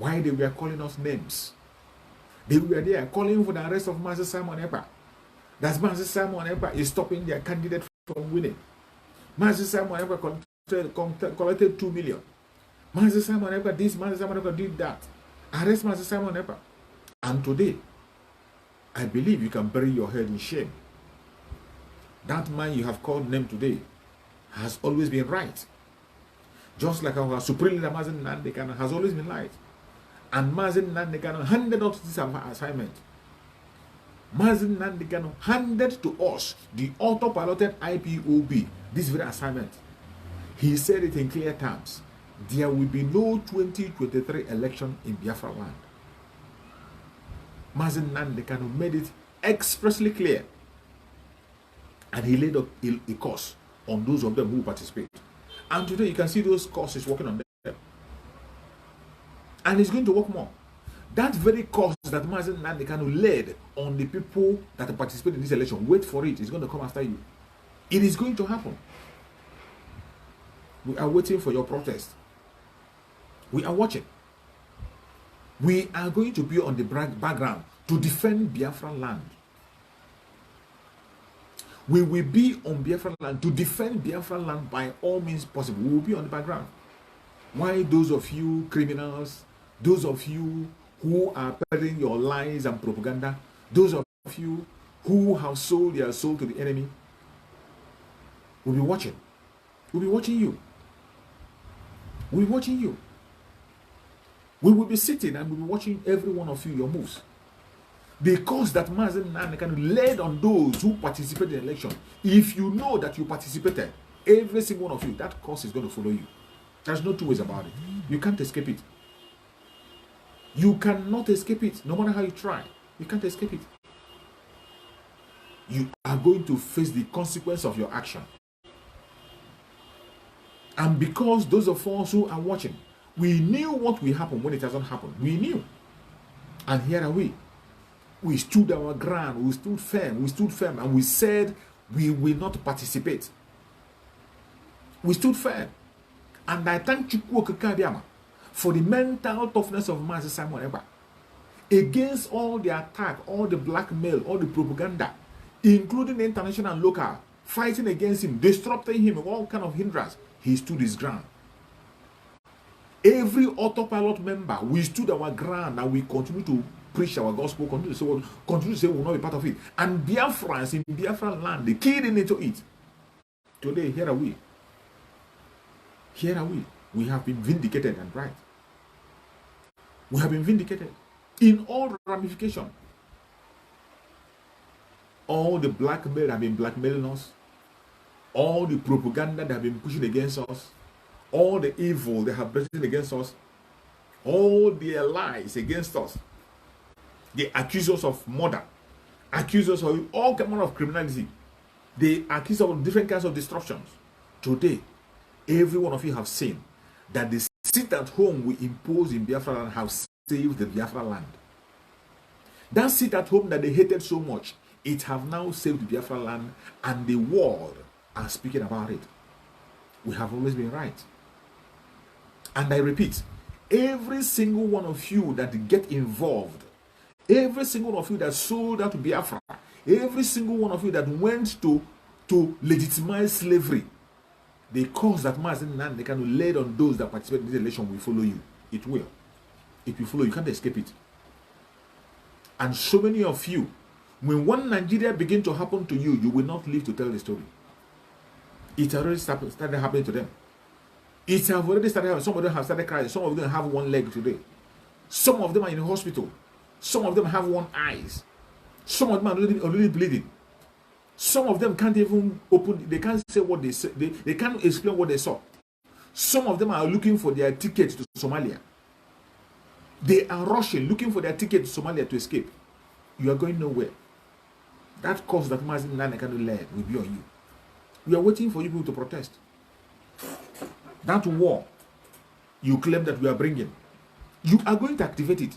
Why they were calling us names? They were there calling for the arrest of Master Simon Ekpa. That Master Simon Ekpa is stopping their candidate from winning. Master Simon Ekpa collected 2 million. Master Simon Ekpa this, Master Simon Ekpa did that. Arrest Master Simon Ekpa. And today, I believe you can bury your head in shame. That man you have called name today has always been right. Just like our Supreme Leader Mazen Nandekano has always been right. And Mazen Nandekano handed us this assignment. Mazen Nandekano handed to us the auto-piloted IPOB, this very assignment. He said it in clear terms. There will be no 2023 election in Biafra land. Mazen Nandekano made it expressly clear. And he laid up a course on those of them who participate. And today you can see those courses working on them. And it's going to work more. That very course that Mazen Nandekano led on the people that participate in this election, wait for it. It's going to come after you. It is going to happen. We are waiting for your protest. We are watching. We are going to be on the background to defend Biafran land. We will be on Biafran land to defend Biafran land by all means possible. We will be on the background. Why those of you criminals, those of you who are peddling your lies and propaganda, those of you who have sold your soul to the enemy, will be watching. We'll be watching you. We'll be watching you. We will be sitting and we'll be watching every one of you, your moves. Because that Mazen Nandekano led on those who participated in the election. If you know that you participated, every single one of you, that course is going to follow you. There's no two ways about it. You can't escape it. You cannot escape it. No matter how you try, you can't escape it. You are going to face the consequence of your action. And because those of us who are watching, we knew what will happen when it hasn't happened. We knew. And here are we. We stood our ground. We stood firm. And we said we will not participate. We stood firm. And I thank Chukwu Okeke for the mental toughness of Master Simon Ekpa against all the attack, all the blackmail, all the propaganda, including the international and local, fighting against him, disrupting him, all kind of hindrance. He stood his ground. Every autopilot member, we stood our ground and we continue to preach our gospel, continue to say we will not be part of it. And Biafrans in Biafran land, they keyed into it. Today, here are we. Here are we. We have been vindicated and right. We have been vindicated in all ramifications. All the blackmail have been blackmailing us. All the propaganda that have been pushing against us. All the evil they have presented against us. All their lies against us. They accuse us of murder. Accuse us of all kinds of criminality. They accuse us of different kinds of destructions. Today, every one of you have seen that the sit at home we impose in Biafra land have saved the Biafra land. That sit at home that they hated so much, it have now saved the Biafra land, and the world are speaking about it. We have always been right. And I repeat, every single one of you that get involved, every single one of you that sold out to Biafra, every single one of you that went to legitimize slavery, the cause that Mazen Nandekano laid on those that participate in this election will follow you. It will. It will follow you. You can't escape it. And so many of you, when one Nigeria begin to happen to you, you will not live to tell the story. It already started happening to them. It have already started happening. Some of them have started crying. Some of them have one leg today. Some of them are in the hospital. Some of them have one eye. Some of them are already bleeding. Some of them can't even open, they can't say what they say, they can't explain what they saw. Some of them are looking for their ticket to Somalia. They are rushing, looking for their ticket to Somalia to escape. You are going nowhere. That cause that Mazen Nandekano led will be on you. We are waiting for you people to protest. That war you claim that we are bringing, you are going to activate it.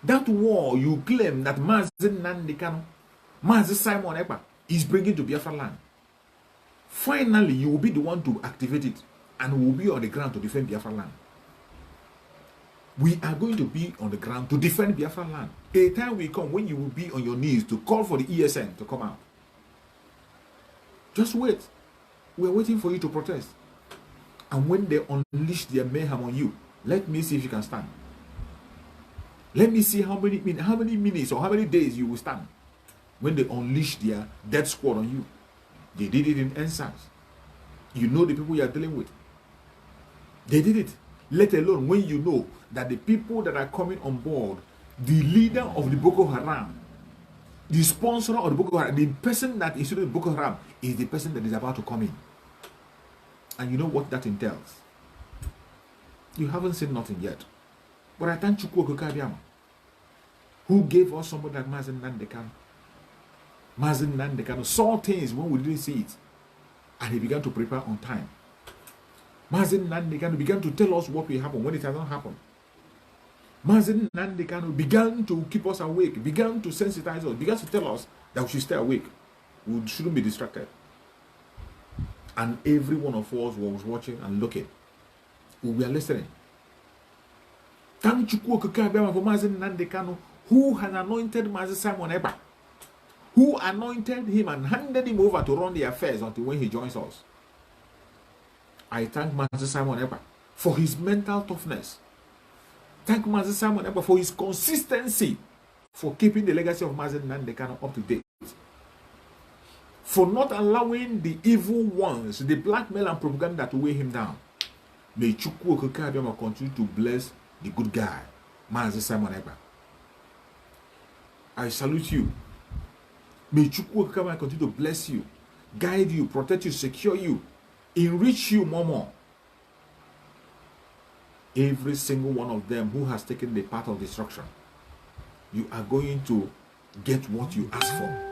That war you claim that Mazen Nandekano, Mazen Simon Ekpa is bringing to Biafra land. Finally, you will be the one to activate it and will be on the ground to defend Biafra land. We are going to be on the ground to defend Biafra land. A time will come when you will be on your knees to call for the ESN to come out. Just wait. We're waiting for you to protest. And when they unleash their mayhem on you, let me see if you can stand. Let me see how many minutes or how many days you will stand when they unleash their death squad on you. They did it in NSAS. You know the people you are dealing with. They did it. Let alone when you know that the people that are coming on board, the leader of the Boko Haram, the sponsor of the Boko Haram, the person that is in Boko Haram is the person that is about to come in. And you know what that entails. You haven't seen nothing yet. But I thank Chukwu Okokabiyama, who gave us somebody like Mazen Nandekano. Mazen Nandekano saw things when we didn't see it. And he began to prepare on time. Mazen Nandekano began to tell us what will happen when it hasn't happened. Mazen Nandekano began to keep us awake, began to sensitize us, began to tell us that we should stay awake. We shouldn't be distracted. And every one of us was watching and looking. We were listening. Thank you for Mazen Nandekano, who has anointed Mazen Simon Eba, who anointed him and handed him over to run the affairs until when he joins us. I thank Mazen Simon Eba for his mental toughness. Thank Mazen Simon Eba for his consistency, for keeping the legacy of Mazen Nandekano up to date, for not allowing the evil ones, the blackmail and propaganda to weigh him down. May Chukwu Okokabiyama continue to bless the good guy, Mazen Simon Eba. I salute you. May Chukwu Okokabiyama continue to bless you, guide you, protect you, secure you, enrich you more. Every single one of them who has taken the path of destruction, you are going to get what you ask for.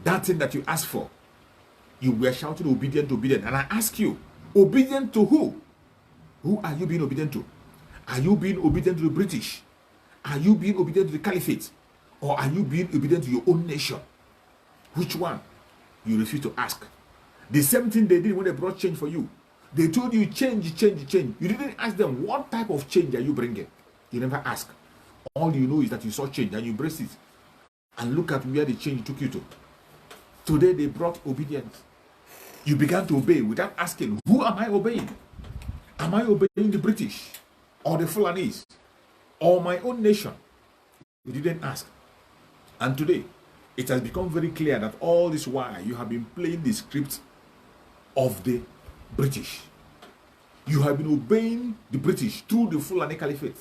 That thing that you asked for, you were shouting obedient. And I ask you, obedient to who? Who are you being obedient to? Are you being obedient to the British? Are you being obedient to the Caliphate? Or are you being obedient to your own nation? Which one? You refuse to ask. The same thing they did when they brought change for you. They told you change. You didn't ask them what type of change are you bringing. You never ask. All you know is that you saw change and you embraced it. And look at where the change took you to. Today they brought obedience. You began to obey without asking, who am I obeying? Am I obeying the British or the Fulanese or my own nation? You didn't ask. And today, it has become very clear that all this while you have been playing the script of the British. You have been obeying the British through the Fulani Caliphate.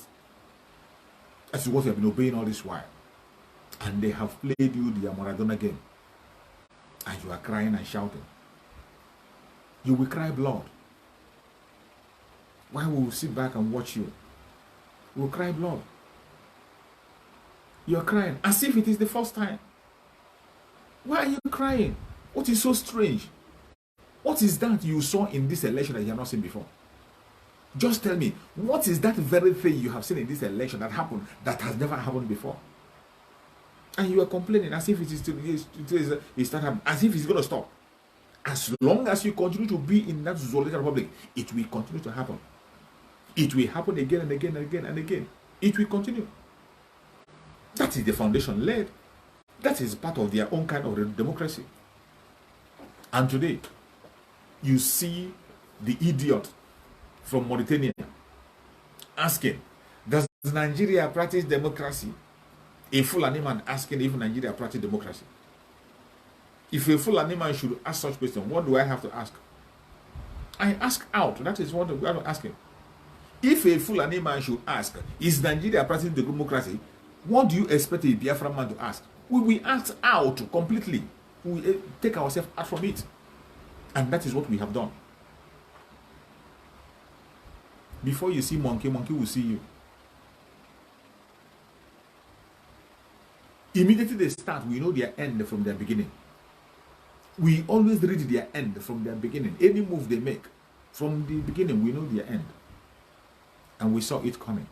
That's what you have been obeying all this while. And they have played you the Maradona game. And you are crying and shouting. You will cry blood. Why will we sit back and watch you? We will cry blood. You are crying as if it is the first time. Why are you crying? What is so strange? What is that you saw in this election that you have not seen before? Just tell me, what is that very thing you have seen in this election that happened that has never happened before? And you are complaining as if it is still as if it's going to stop. As long as you continue to be in that Zolita Republic, it will continue to happen. It will happen again and again and again and again. It will continue. That is the foundation laid. That is part of their own kind of democracy. And today, you see the idiot from Mauritania asking, does Nigeria practice democracy? A Fulani man asking if Nigeria practice democracy. If a Fulani man should ask such question, what do I have to ask? I ask out. That is what I'm asking. If a Fulani man should ask, is Nigeria practicing democracy? What do you expect a Biafran man to ask? We will act out completely. We will take ourselves out from it. And that is what we have done. Before you see monkey, monkey will see you. Immediately they start, we know their end from their beginning. We always read their end from their beginning. Any move they make, from the beginning, we know their end. And we saw it coming.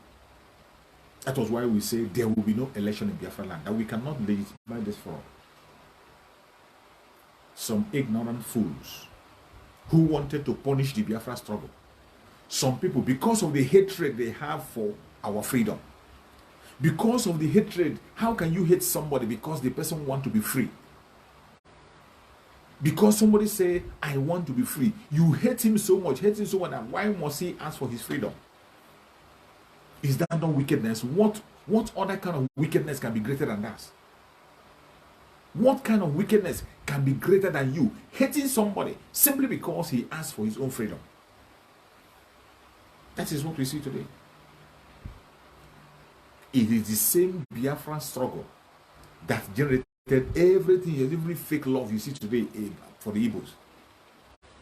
That was why we say there will be no election in Biafra land, that we cannot legitimize this fraud. Some ignorant fools who wanted to punish the Biafra struggle. some people, because of the hatred they have for our freedom, because of the hatred, how can you hate somebody because the person wants to be free? Because somebody say, I want to be free. You hate him so much, and why must he ask for his freedom? Is that not wickedness? What other kind of wickedness can be greater than that? What kind of wickedness can be greater than you hating somebody simply because he asked for his own freedom? That is what we see today. It is the same Biafran struggle that generated everything, every fake love you see today for the Igbos.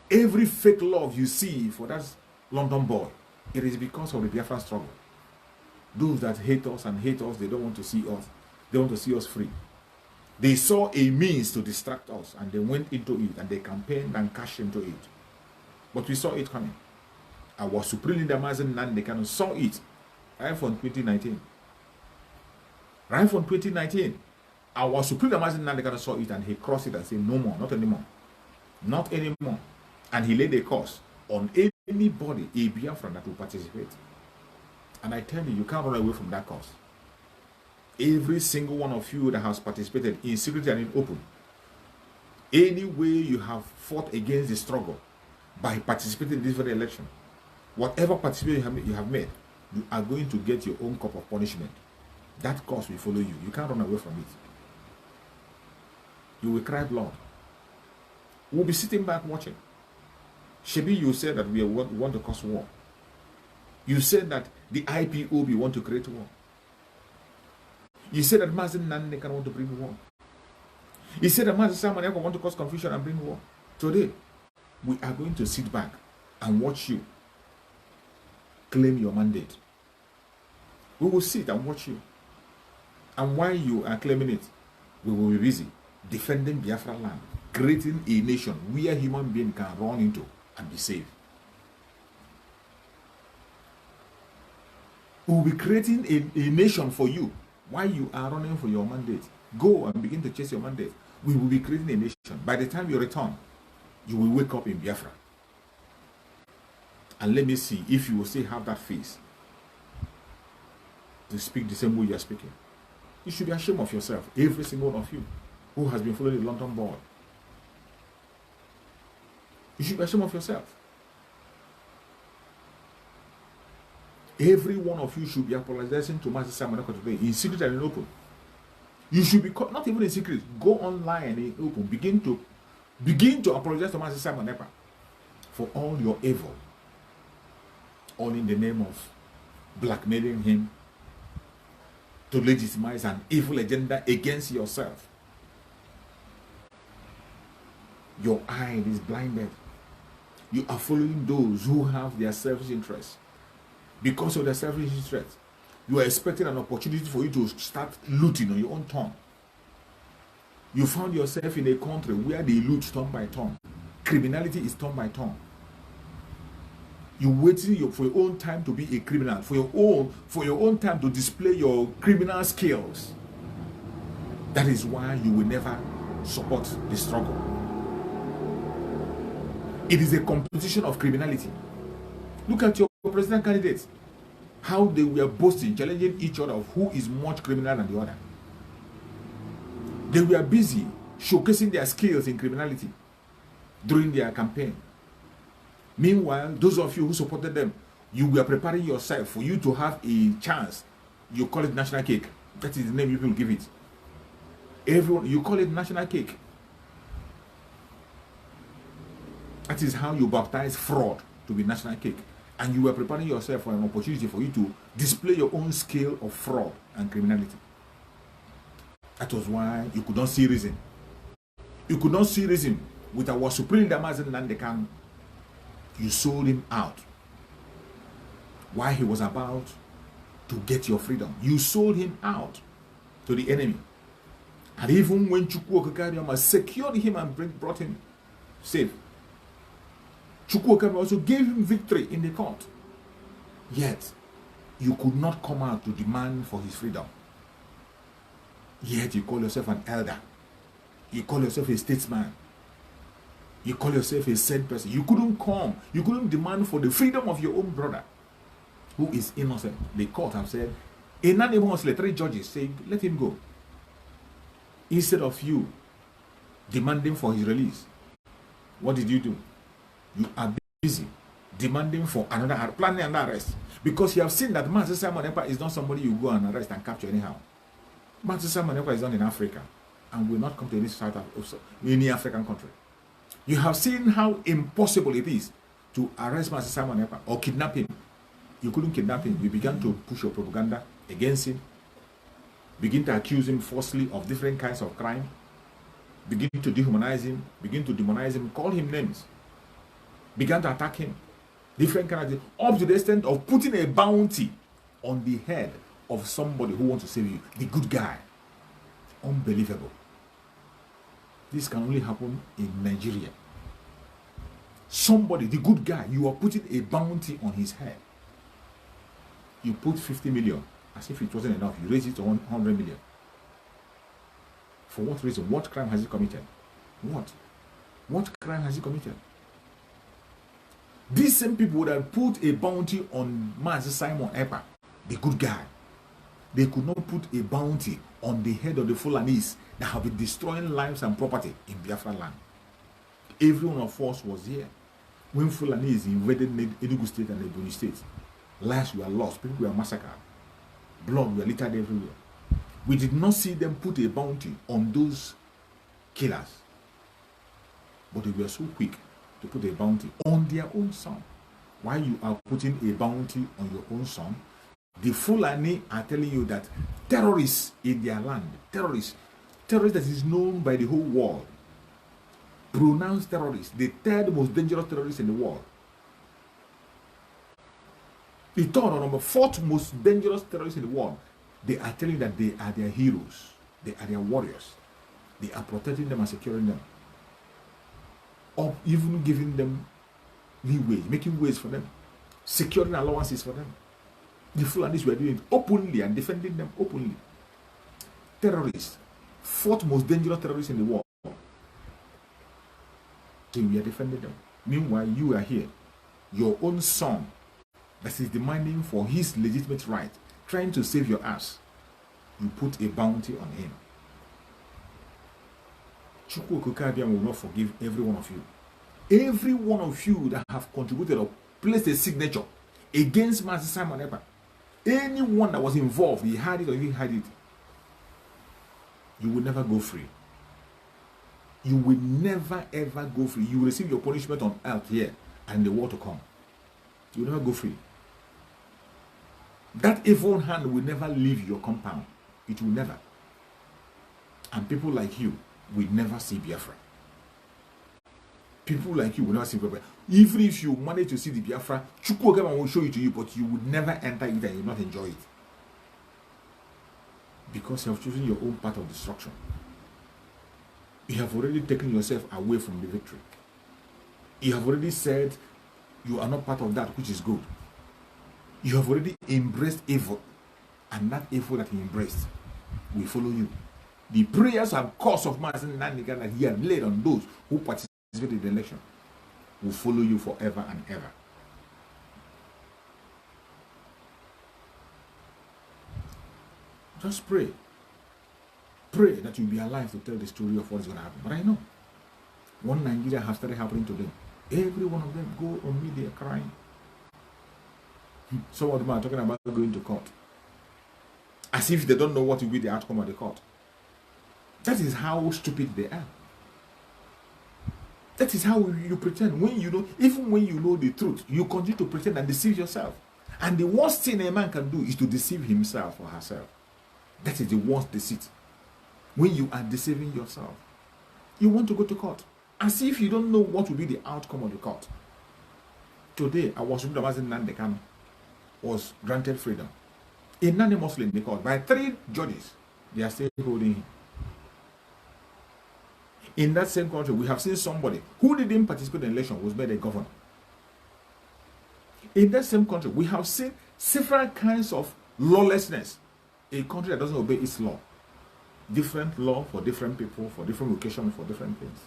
Every fake love you see for that London boy, it is because of the Biafran struggle. Those that hate us, they don't want to see us. They want to see us free. They saw a means to distract us, and they went into it, and they campaigned and cashed into it. But we saw it coming. Our supreme leader, Mazen Nandekan, saw it right from 2019. Right from 2019, our supreme leader, Mazen Nandekan, saw it, and he crossed it and said, no more, not anymore. Not anymore. And he laid a curse on anybody, a Biafran, that will participate. And I tell you, you can't run away from that cause. Every single one of you that has participated in secret and in open, any way you have fought against the struggle by participating in this very election, whatever participation you have made, you are going to get your own cup of punishment. That cause will follow you. You can't run away from it. You will cry blood. We'll be sitting back watching. Shebi, you said that we want to cause war. You said that the IPOB want to create war. You said that Mazen Nandekan want to bring war. You said that Mazen Samaneko want to cause confusion and bring war. Today, we are going to sit back and watch you claim your mandate. We will sit and watch you. And while you are claiming it, we will be busy defending Biafra land, creating a nation where human beings can run into and be safe. We will be creating a nation for you while you are running for your mandate. Go and begin to chase your mandate. We will be creating a nation. By the time you return, you will wake up in Biafra. And let me see if you will still have that face to speak the same way you are speaking. You should be ashamed of yourself, every single one of you who has been following the London board. You should be ashamed of yourself. Every one of you should be apologizing to Master Simon today, in secret and in open. You should be, not even in secret, go online in open. Begin to apologize to Master Simon Nepa for all your evil. All in the name of blackmailing him to legitimize an evil agenda against yourself. Your eye is blinded. You are following those who have their selfish interests. Because of their selfish interest, you are expecting an opportunity for you to start looting on your own turn. You found yourself in a country where they loot turn by turn. Criminality is turn by turn. You're waiting for your own time to be a criminal, for your own time to display your criminal skills. That is why you will never support the struggle. It is a competition of criminality. Look at your president candidates, how they were boasting, challenging each other of who is much criminal than the other. They were busy showcasing their skills in criminality during their campaign. Meanwhile, those of you who supported them, you were preparing yourself for you to have a chance. You call it national cake. That is the name you will give it. Everyone, you call it national cake. That is how you baptize fraud to be national cake. And you were preparing yourself for an opportunity for you to display your own scale of fraud and criminality. That was why you could not see reason. You could not see reason with our supreme leader Mazen Nandekan. You sold him out while he was about to get your freedom. You sold him out to the enemy. And even when Chukwu Okakariama secured him and brought him safe, Chukwu Okakariama also gave him victory in the court. Yet, you could not come out to demand for his freedom. Yet, you call yourself an elder. You call yourself a statesman. You call yourself a said person. You couldn't come. You couldn't demand for the freedom of your own brother who is innocent. The court have said, unanimously, 3 judges say, let him go. Instead of you demanding for his release, what did you do? You are busy demanding for another, planning another arrest. Because you have seen that Master Simon Ekpa is not somebody you go and arrest and capture anyhow. Master Simon Ekpa is done in Africa and will not come to any African country. You have seen how impossible it is to arrest Master Simon Ekpa or kidnap him. You couldn't kidnap him. You began to push your propaganda against him. Begin to accuse him falsely of different kinds of crime. Begin to dehumanize him. Begin to demonize him. Call him names. Began to attack him. Different kinds of things. Up to the extent of putting a bounty on the head of somebody who wants to save you. The good guy. Unbelievable. This can only happen in Nigeria. Somebody, the good guy, you are putting a bounty on his head. You put 50 million, as if it wasn't enough. You raise it to 100 million. For what reason? What crime has he committed? What crime has he committed? These same people would have put a bounty on Master Simon Ekpa, the good guy. They could not put a bounty on the head of the Fulanis that have been destroying lives and property in Biafra land. Every one of us was here when Fulanis invaded Enugu State and Ebonyi State. Lives were lost, people were massacred, blood were littered everywhere. We did not see them put a bounty on those killers, but they were so quick to put a bounty on their own son. While you are putting a bounty on your own son, the Fulani are telling you that terrorists in their land, terrorists that is known by the whole world, pronounced terrorists, the 3rd most dangerous terrorists in the world. The 3rd or number 4th most dangerous terrorists in the world. They are telling you that they are their heroes. They are their warriors. They are protecting them and securing them. Or even giving them leeway, making ways for them, securing allowances for them. The Fulanis were doing it openly and defending them openly. Terrorists, 4th most dangerous terrorists in the world. So we are defending them. Meanwhile, you are here. Your own son that is demanding for his legitimate right, trying to save your ass. You put a bounty on him. Chukwu Okike will not forgive every one of you. Every one of you that have contributed or placed a signature against Master Simon Ekpa. Anyone that was involved, he had it or he had it, you will never go free. You will never ever go free. You will receive your punishment on earth here and the world to come. You will never go free. That evil hand will never leave your compound. It will never. And people like you will never see Biafra. People like you will never see Biafra. Even if you manage to see the Biafra, Chukwu Okike will show it to you, but you would never enter it and you will not enjoy it. Because you have chosen your own path of destruction. You have already taken yourself away from the victory. You have already said you are not part of that which is good. You have already embraced evil, and that evil that you embraced will follow you. The prayers and curse of Master Naniga that he had laid on those who participated in the election will follow you forever and ever. Just pray. Pray that you'll be alive to tell the story of what's going to happen. But I know one Nigeria has started happening to them. Every one of them go on media crying. Some of them are talking about going to court, as if they don't know what will be the outcome of the court. That is how stupid they are. That is how you pretend. When you know, even when you know the truth, you continue to pretend and deceive yourself. And the worst thing a man can do is to deceive himself or herself. That is the worst deceit. When you are deceiving yourself, you want to go to court, as if you don't know what will be the outcome of the court. Today, I was Nandekano was granted freedom unanimously in the court by 3 judges. They are still holding him. In that same country, we have seen somebody who didn't participate in the election was made a governor. In that same country, we have seen several kinds of lawlessness. A country that doesn't obey its law. Different law for different people, for different locations, for different things.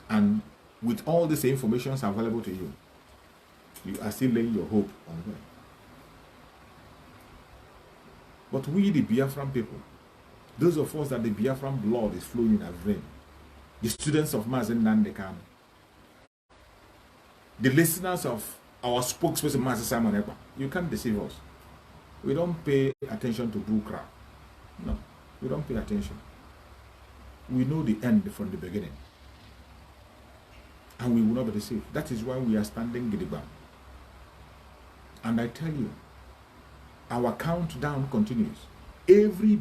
And with all these informations available to you, you are still laying your hope on them. But we, the Biafran people, those of us that the Biafran blood is flowing in our vein, the students of Mazen Nandekan, the listeners of our spokesperson, Master Simon Ekpa, you can't deceive us. We don't pay attention to bull crap. No, we don't pay attention. We know the end from the beginning. And we will not be deceived. That is why we are standing Gidigba. And I tell you, our countdown continues. Every